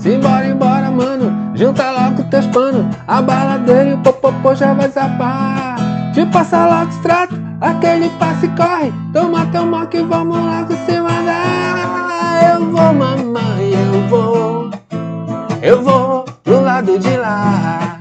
Simbora, embora, mano, junta logo teus panos. A baladeira e o popopô já vai zapar. Te passa logo extrato, aquele passe corre. Toma teu mal que vamos logo se mandar. Eu vou, mamãe, eu vou pro lado de lá.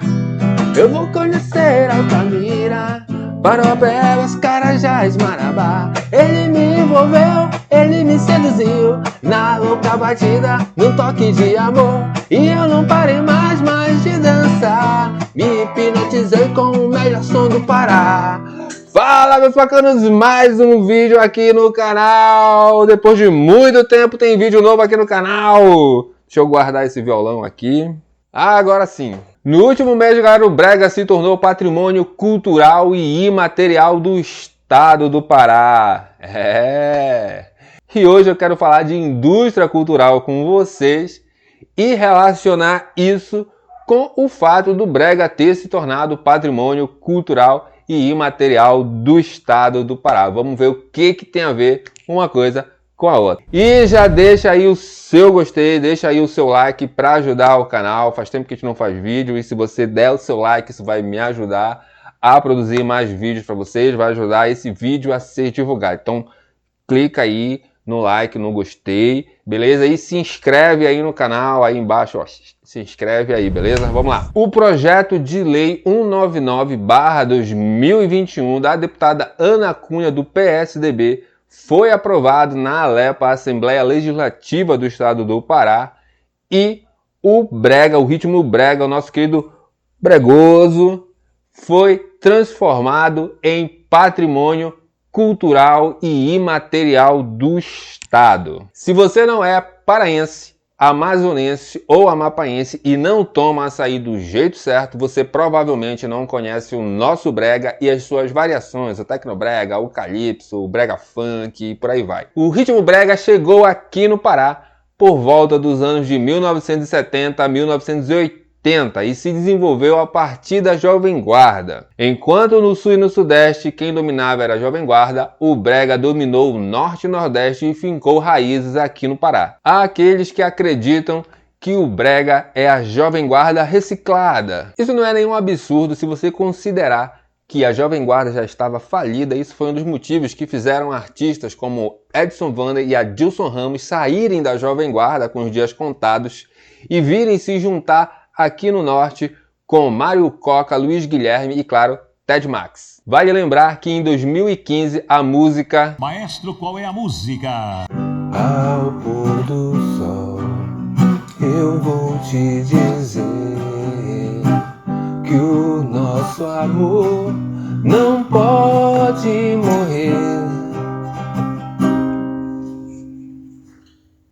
Eu vou conhecer Altamira, Paropebas, Carajás, Marabá. Ele me envolveu, ele me seduziu, na louca batida, no toque de amor. E eu não parei mais de dançar, me hipnotizei com o melhor som do Pará. Fala, meus bacanas, mais um vídeo aqui no canal. Depois de muito tempo tem vídeo novo aqui no canal. Deixa eu guardar esse violão aqui. Agora sim. No último mês, galera, o brega se tornou patrimônio cultural e imaterial do estado do Pará. E hoje eu quero falar de indústria cultural com vocês e relacionar isso com o fato do brega ter se tornado patrimônio cultural e imaterial do estado do Pará. Vamos ver o que tem a ver uma coisa com a outra. E já deixa aí o seu gostei, deixa aí o seu like para ajudar o canal. Faz tempo que a gente não faz vídeo e se você der o seu like, isso vai me ajudar a produzir mais vídeos para vocês, vai ajudar esse vídeo a ser divulgado. Então clica aí no like, no gostei, beleza? E se inscreve aí no canal, aí embaixo, ó, se inscreve aí, beleza? Vamos lá. O projeto de lei 199/2021 da deputada Ana Cunha do PSDB foi aprovado na ALEPA, Assembleia Legislativa do Estado do Pará, e o brega, o ritmo brega, o nosso querido bregoso, foi transformado em patrimônio cultural e imaterial do Estado. Se você não é paraense, amazonense ou amapaense e não toma açaí do jeito certo, você provavelmente não conhece o nosso brega e as suas variações, o tecnobrega, o calypso, o brega funk e por aí vai. O ritmo brega chegou aqui no Pará por volta dos anos de 1970 a 1980 e se desenvolveu a partir da Jovem Guarda. Enquanto no Sul e no Sudeste quem dominava era a Jovem Guarda, o brega dominou o Norte e Nordeste e fincou raízes aqui no Pará. Há aqueles que acreditam que o brega é a Jovem Guarda reciclada. Isso não é nenhum absurdo se você considerar que a Jovem Guarda já estava falida. Isso foi um dos motivos que fizeram artistas como Edson Vander e Adilson Ramos saírem da Jovem Guarda com os dias contados e virem se juntar aqui no Norte com Mário Coca, Luiz Guilherme e, claro, Ted Max. Vale lembrar que em 2015 a música Maestro, qual é a música? Ao pôr do sol eu vou te dizer que o nosso amor não pode morrer,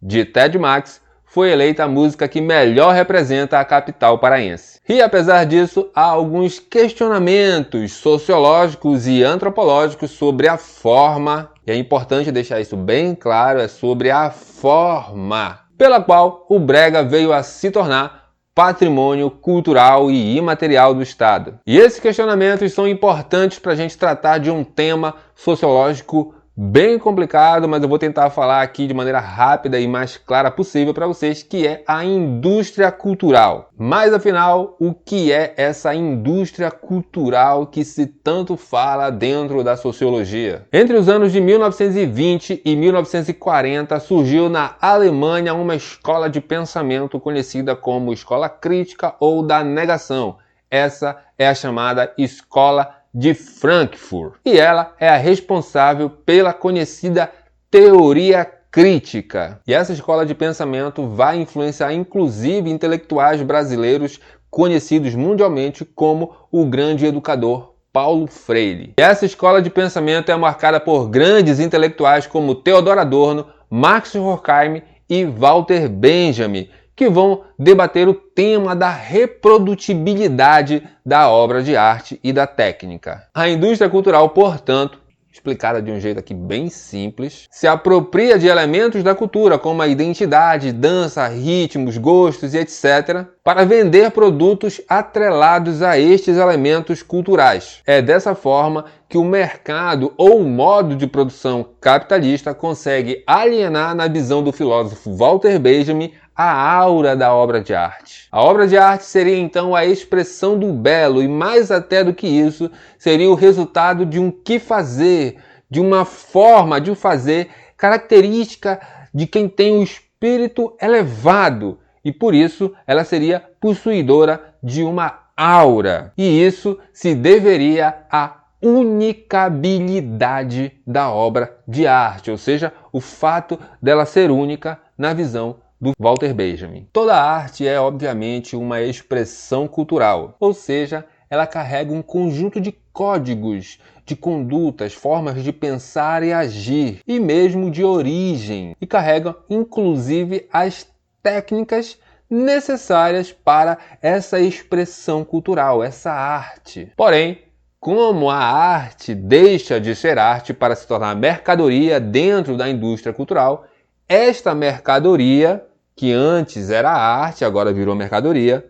de Ted Max, foi eleita a música que melhor representa a capital paraense. E apesar disso, há alguns questionamentos sociológicos e antropológicos sobre a forma, e é importante deixar isso bem claro, é sobre a forma pela qual o brega veio a se tornar patrimônio cultural e imaterial do Estado. E esses questionamentos são importantes para a gente tratar de um tema sociológico bem complicado, mas eu vou tentar falar aqui de maneira rápida e mais clara possível para vocês, que é a indústria cultural. Mas afinal, o que é essa indústria cultural que se tanto fala dentro da sociologia? Entre os anos de 1920 e 1940 surgiu na Alemanha uma escola de pensamento conhecida como escola crítica ou da negação. Essa é a chamada escola de Frankfurt. E ela é a responsável pela conhecida teoria crítica. E essa escola de pensamento vai influenciar inclusive intelectuais brasileiros conhecidos mundialmente como o grande educador Paulo Freire. E essa escola de pensamento é marcada por grandes intelectuais como Theodor Adorno, Max Horkheim e Walter Benjamin, que vão debater o tema da reprodutibilidade da obra de arte e da técnica. A indústria cultural, portanto, explicada de um jeito aqui bem simples, se apropria de elementos da cultura, como a identidade, dança, ritmos, gostos e etc., para vender produtos atrelados a estes elementos culturais. É dessa forma que o mercado ou o modo de produção capitalista consegue alienar, na visão do filósofo Walter Benjamin, a aura da obra de arte. A obra de arte seria então a expressão do belo e mais até do que isso, seria o resultado de um que fazer, de uma forma de fazer característica de quem tem o espírito elevado e por isso ela seria possuidora de uma aura. E isso se deveria à unicabilidade da obra de arte, ou seja, o fato dela ser única na visão do Walter Benjamin. Toda arte é, obviamente, uma expressão cultural, ou seja, ela carrega um conjunto de códigos, de condutas, formas de pensar e agir, e mesmo de origem, e carrega, inclusive, as técnicas necessárias para essa expressão cultural, essa arte. Porém, como a arte deixa de ser arte para se tornar mercadoria dentro da indústria cultural, esta mercadoria, que antes era arte, agora virou mercadoria,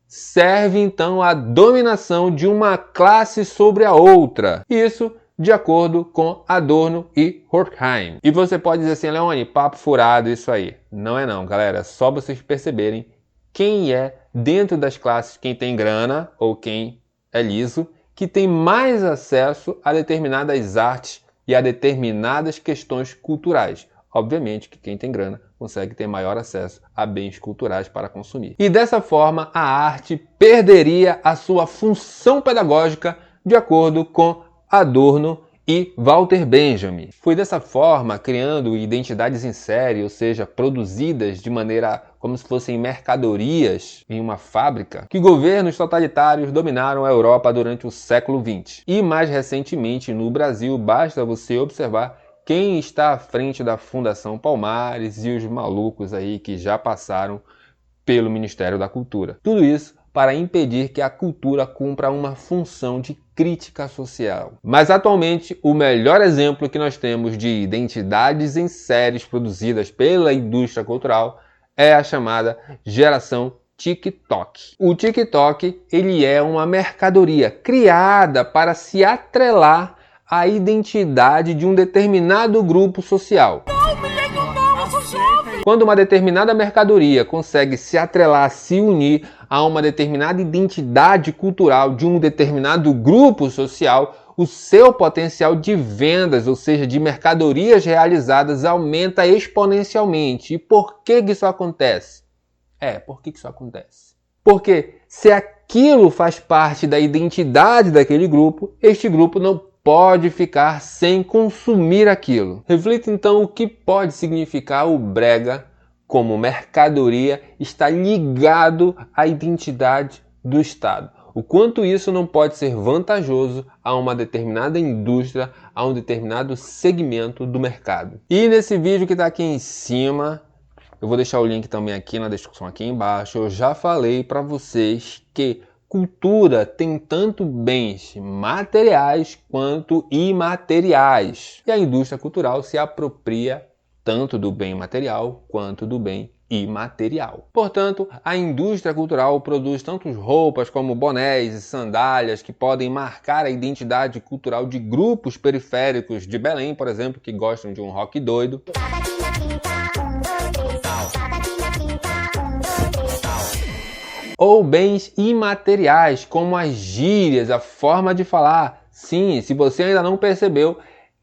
serve então à dominação de uma classe sobre a outra. Isso de acordo com Adorno e Horkheim. E você pode dizer assim, Leone, papo furado isso aí. Não é não, galera. É só vocês perceberem quem é, dentro das classes, quem tem grana ou quem é liso, que tem mais acesso a determinadas artes e a determinadas questões culturais. Obviamente que quem tem grana consegue ter maior acesso a bens culturais para consumir. E dessa forma, a arte perderia a sua função pedagógica de acordo com Adorno e Walter Benjamin. Foi dessa forma, criando identidades em série, ou seja, produzidas de maneira como se fossem mercadorias em uma fábrica, que governos totalitários dominaram a Europa durante o século XX. E mais recentemente no Brasil, basta você observar quem está à frente da Fundação Palmares e os malucos aí que já passaram pelo Ministério da Cultura. Tudo isso para impedir que a cultura cumpra uma função de crítica social. Mas atualmente, o melhor exemplo que nós temos de identidades em séries produzidas pela indústria cultural é a chamada geração TikTok. O TikTok, ele é uma mercadoria criada para se atrelar à identidade de um determinado grupo social. Quando uma determinada mercadoria consegue se atrelar, se unir a uma determinada identidade cultural de um determinado grupo social, o seu potencial de vendas, ou seja, de mercadorias realizadas, aumenta exponencialmente. E por que isso acontece? Por que isso acontece? Porque se aquilo faz parte da identidade daquele grupo, este grupo não pode ficar sem consumir aquilo. Reflita então o que pode significar o brega como mercadoria está ligado à identidade do Estado. O quanto isso não pode ser vantajoso a uma determinada indústria, a um determinado segmento do mercado. E nesse vídeo que está aqui em cima, eu vou deixar o link também aqui na descrição aqui embaixo, eu já falei para vocês que cultura tem tanto bens materiais quanto imateriais. E a indústria cultural se apropria tanto do bem material quanto do bem imaterial. Portanto, a indústria cultural produz tanto roupas como bonés e sandálias que podem marcar a identidade cultural de grupos periféricos de Belém, por exemplo, que gostam de um rock doido. Ou bens imateriais, como as gírias, a forma de falar. Sim, se você ainda não percebeu,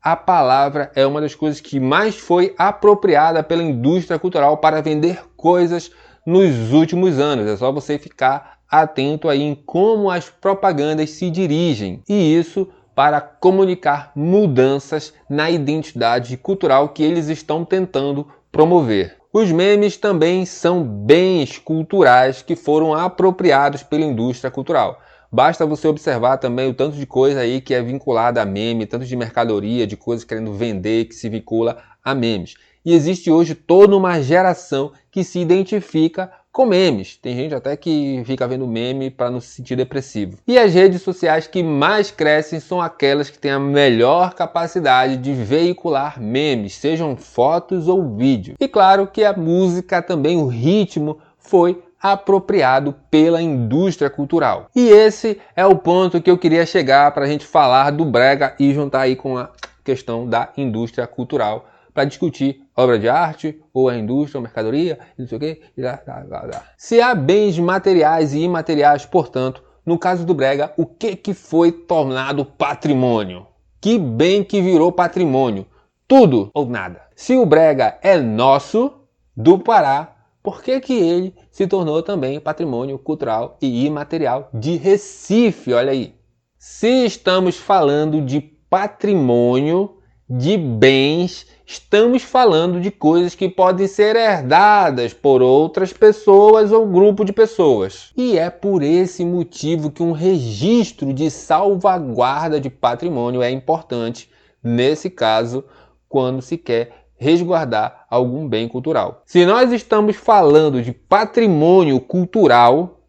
a palavra é uma das coisas que mais foi apropriada pela indústria cultural para vender coisas nos últimos anos. É só você ficar atento aí em como as propagandas se dirigem. E isso para comunicar mudanças na identidade cultural que eles estão tentando promover. Os memes também são bens culturais que foram apropriados pela indústria cultural. Basta você observar também o tanto de coisa aí que é vinculada a meme, tanto de mercadoria, de coisas querendo vender, que se vincula a memes. E existe hoje toda uma geração que se identifica com memes. Tem gente até que fica vendo meme para não se sentir depressivo. E as redes sociais que mais crescem são aquelas que têm a melhor capacidade de veicular memes, sejam fotos ou vídeos. E claro que a música também, o ritmo, foi apropriado pela indústria cultural. E esse é o ponto que eu queria chegar para a gente falar do brega e juntar aí com a questão da indústria cultural, para discutir obra de arte, ou a indústria, ou mercadoria, não sei o quê. Se há bens materiais e imateriais, portanto, no caso do brega, o que foi tornado patrimônio? Que bem que virou patrimônio? Tudo ou nada. Se o brega é nosso, do Pará, por que ele se tornou também patrimônio cultural e imaterial de Recife? Olha aí. Se estamos falando de patrimônio, de bens, estamos falando de coisas que podem ser herdadas por outras pessoas ou grupo de pessoas. E é por esse motivo que um registro de salvaguarda de patrimônio é importante, nesse caso, quando se quer resguardar algum bem cultural. Se nós estamos falando de patrimônio cultural,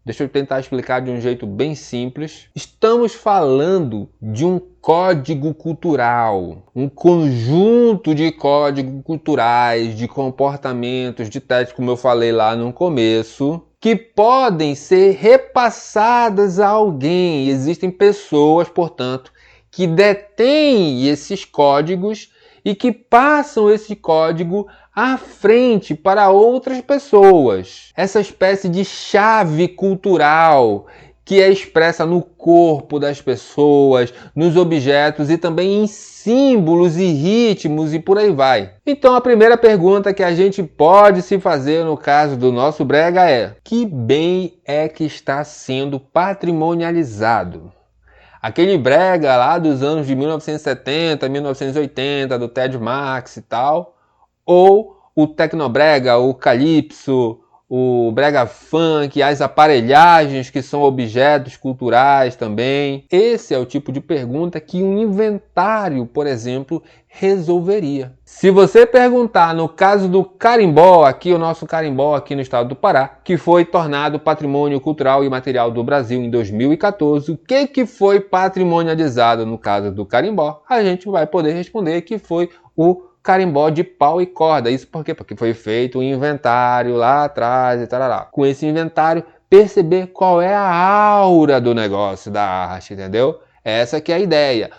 deixa eu tentar explicar de um jeito bem simples. Estamos falando de um código cultural, um conjunto de códigos culturais, de comportamentos, de técnicas, como eu falei lá no começo, que podem ser repassadas a alguém. Existem pessoas, portanto, que detêm esses códigos e que passam esse código à frente para outras pessoas. Essa espécie de chave cultural que é expressa no corpo das pessoas, nos objetos e também em símbolos e ritmos e por aí vai. Então a primeira pergunta que a gente pode se fazer no caso do nosso brega é: que bem é que está sendo patrimonializado? Aquele brega lá dos anos de 1970, 1980, do Ted Max e tal, ou o tecnobrega, o calypso, o brega funk, as aparelhagens que são objetos culturais também. Esse é o tipo de pergunta que um inventário, por exemplo, resolveria. Se você perguntar no caso do carimbó, o nosso carimbó aqui no estado do Pará, que foi tornado patrimônio cultural e material do Brasil em 2014, o que foi patrimonializado no caso do carimbó? A gente vai poder responder que foi o carimbó de pau e corda. Isso por quê? Porque foi feito um inventário lá atrás e tal. Com esse inventário, perceber qual é a aura do negócio, da arte, entendeu? Essa que é a ideia.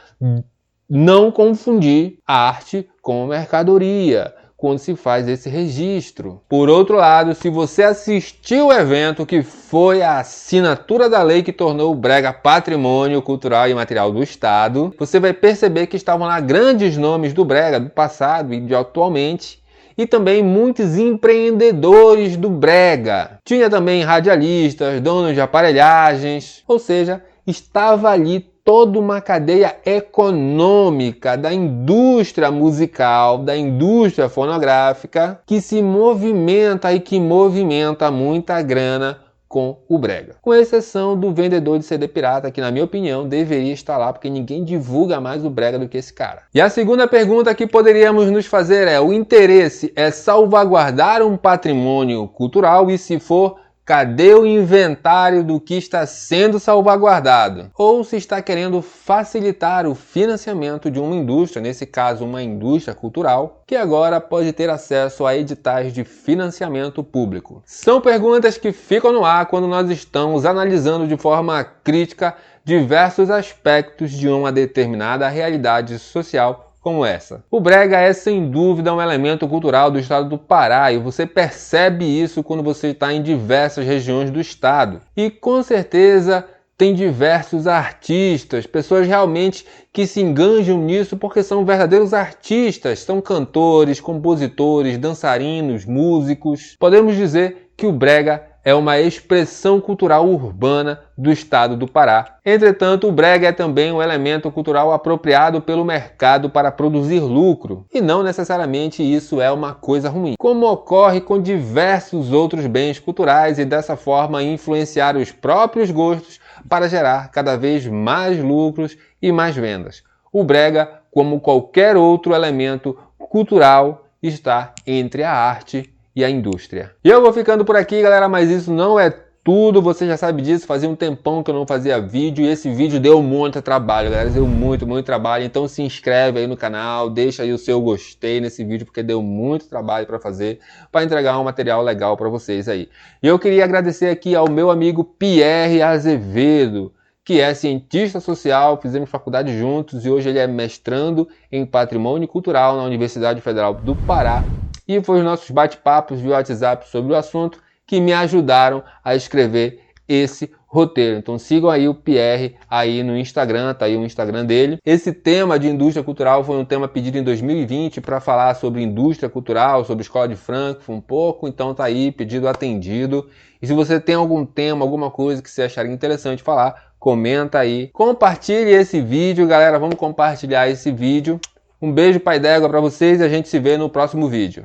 Não confundir arte com mercadoria quando se faz esse registro. Por outro lado, se você assistiu o evento que foi a assinatura da lei que tornou o brega patrimônio cultural e material do Estado, você vai perceber que estavam lá grandes nomes do brega, do passado e de atualmente, e também muitos empreendedores do brega. Tinha também radialistas, donos de aparelhagens, ou seja, estava ali toda uma cadeia econômica da indústria musical, da indústria fonográfica, que se movimenta e que movimenta muita grana com o brega. Com exceção do vendedor de CD pirata, que na minha opinião deveria estar lá, porque ninguém divulga mais o brega do que esse cara. E a segunda pergunta que poderíamos nos fazer é: o interesse é salvaguardar um patrimônio cultural e, se for, cadê o inventário do que está sendo salvaguardado? Ou se está querendo facilitar o financiamento de uma indústria, nesse caso uma indústria cultural, que agora pode ter acesso a editais de financiamento público? São perguntas que ficam no ar quando nós estamos analisando de forma crítica diversos aspectos de uma determinada realidade social como essa. O brega é sem dúvida um elemento cultural do estado do Pará e você percebe isso quando você está em diversas regiões do estado. E com certeza tem diversos artistas, pessoas realmente que se enganjam nisso porque são verdadeiros artistas, são cantores, compositores, dançarinos, músicos. Podemos dizer que o brega é uma expressão cultural urbana do estado do Pará. Entretanto, o brega é também um elemento cultural apropriado pelo mercado para produzir lucro, e não necessariamente isso é uma coisa ruim, como ocorre com diversos outros bens culturais e dessa forma influenciar os próprios gostos para gerar cada vez mais lucros e mais vendas. O brega, como qualquer outro elemento cultural, está entre a arte e a indústria. E eu vou ficando por aqui, galera, mas isso não é tudo, você já sabe disso, fazia um tempão que eu não fazia vídeo e esse vídeo deu muito trabalho, galera, deu muito trabalho, então se inscreve aí no canal, deixa aí o seu gostei nesse vídeo, porque deu muito trabalho para fazer, para entregar um material legal para vocês aí. E eu queria agradecer aqui ao meu amigo Pierre Azevedo, que é cientista social, fizemos faculdade juntos e hoje ele é mestrando em Patrimônio Cultural na Universidade Federal do Pará. E foi os nossos bate-papos via WhatsApp sobre o assunto que me ajudaram a escrever esse roteiro. Então sigam aí o Pierre aí no Instagram, tá aí o Instagram dele. Esse tema de indústria cultural foi um tema pedido em 2020 para falar sobre indústria cultural, sobre escola de Frankfurt um pouco, então tá aí, pedido atendido. E se você tem algum tema, alguma coisa que você acharia interessante falar, comenta aí. Compartilhe esse vídeo, galera, vamos compartilhar esse vídeo. Um beijo, pai d'égua, para vocês e a gente se vê no próximo vídeo.